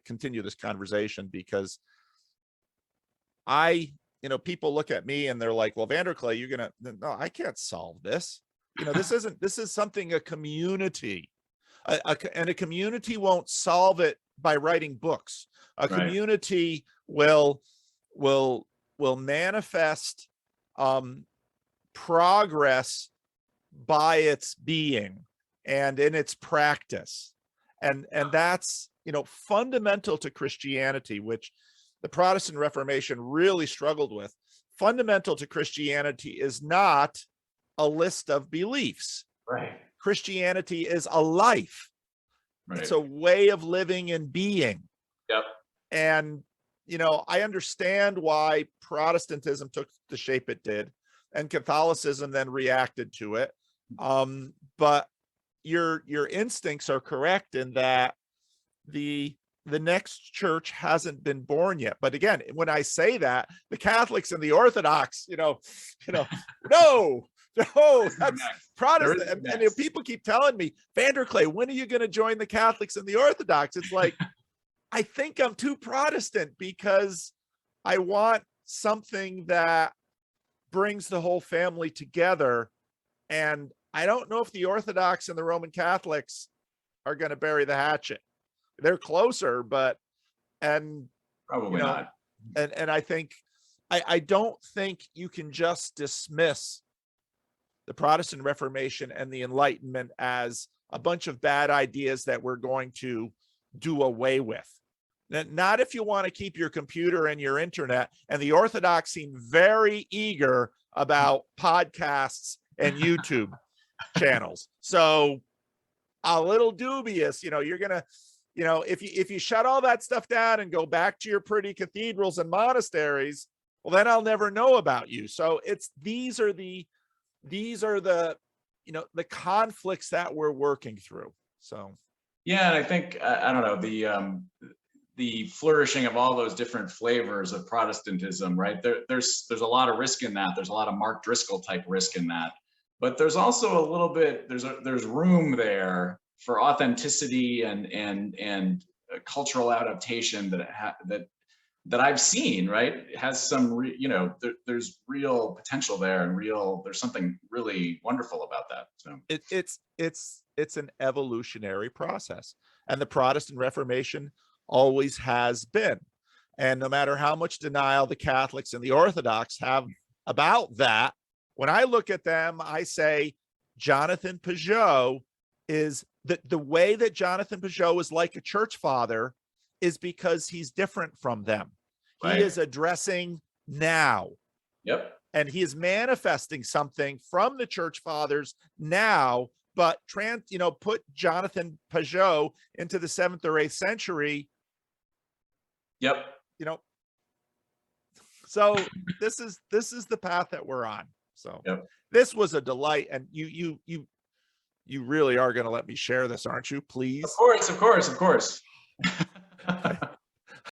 continue this conversation, because people look at me and they're like, well, Vanderklay, no, I can't solve this. This is something a community, and a community won't solve it by writing books. A community will manifest progress by its being and in its practice. And that's, fundamental to Christianity, which the Protestant Reformation really struggled with. Fundamental to Christianity is not a list of beliefs. Right. Christianity is a life. Right. It's a way of living and being. Yep. And, I understand why Protestantism took the shape it did, and Catholicism then reacted to it. But your instincts are correct in that the next church hasn't been born yet. But again, when I say that, the Catholics and the Orthodox, no, that's Protestant. And people keep telling me, Vanderklay, when are you going to join the Catholics and the Orthodox? It's like, I think I'm too Protestant, because I want something that brings the whole family together. And I don't know if the Orthodox and the Roman Catholics are going to bury the hatchet. They're closer, and probably not. And I think, I don't think you can just dismiss the Protestant Reformation and the Enlightenment as a bunch of bad ideas that we're going to do away with. Not if you want to keep your computer and your internet. And the Orthodox seem very eager about podcasts and YouTube channels. So a little dubious, you're going to, if you shut all that stuff down and go back to your pretty cathedrals and monasteries, well, then I'll never know about you. So these are the the conflicts that we're working through. So yeah, and I think I don't know, the flourishing of all those different flavors of Protestantism, right? There's a lot of risk in that. There's a lot of Mark Driscoll type risk in that, but there's also a little bit, there's room there for authenticity and cultural adaptation that I've seen, right? It has some, there's real potential there, and there's something really wonderful about that. So it's an evolutionary process, and the Protestant Reformation always has been. And no matter how much denial the Catholics and the Orthodox have about that, when I look at them, I say Jonathan Pageau is the way that Jonathan Pageau is like a church father is because he's different from them. Right. He is addressing now. Yep. And he is manifesting something from the church fathers now, but put Jonathan Pageau into the 7th or 8th century. Yep. So this is the path that we're on. So yep. This was a delight, and you really are going to let me share this, aren't you? Please. Of course.